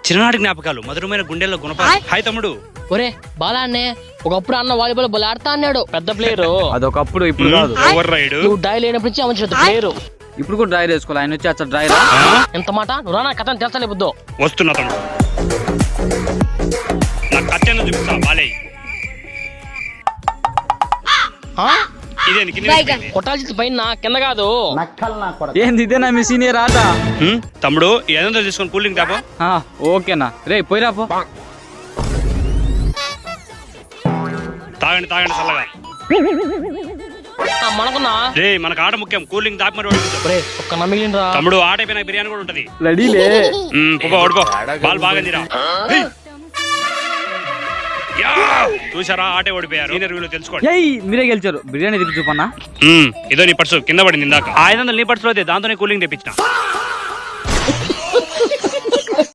చిన్ననాటి జ్ఞాపకాలు మధురమైన గుండెల్లో గుణప. హాయ్ తమ్ముడు. ఒరే బాలా అన్నే, ఒకప్పుడు అన్న వాలీబాల్ బలి ఆడుతా అన్నాడు, పెద్ద ప్లేయర్. అదొకప్పుడు, ఇప్పుడు కాదు. Over ride. నువ్వు డైల్ అయినప్పటి నుంచి అమ్మ ప్లేయర్. ఇప్పుడు కూడా డ్రైర్ వేసుకోవాలి, ఆయన వచ్చి అచ్చా డ్రైర్. ఎంత మాట, నువ్వు నా కథను తెలుసలే బుద్ధో. వస్తున్నా తమ్ముడు, నా కత్తి చూపిస్తా బాలే. కొట్టాల్సి పైన కింద కాదు. ఏంది ఇదేనా మీ సీనియర్ ఆట? తమ్ముడు ఏదో తీసుకొని కూలింగ్ తాపో. ఓకేనా రే, పోయిరా పో. తాగండి తాగండి చల్లగా. మనకున్నా రే మనకు ఆట ముఖ్యం, కూలింగ్ తాపి మరి ఒక్క నమ్మిలినరా తమ్ముడు. ఆట అయిపోయినా బిర్యానీ కూడా ఉంటది. రెడీలే. ఓడిపో, బాల్ బాగా చూసారా, ఆటే ఓడిపోయారు. సీనియర్ వీళ్ళు తెలుసుకోండి. మీరే గెలిచారు. బిర్యానీ తెప్పి చూపన్నా. ఇదో నీ పర్సు కింద పడింది ఇందాక. 500 నీ పర్సులో దాంతోనే కూలింగ్ తెప్పించిన.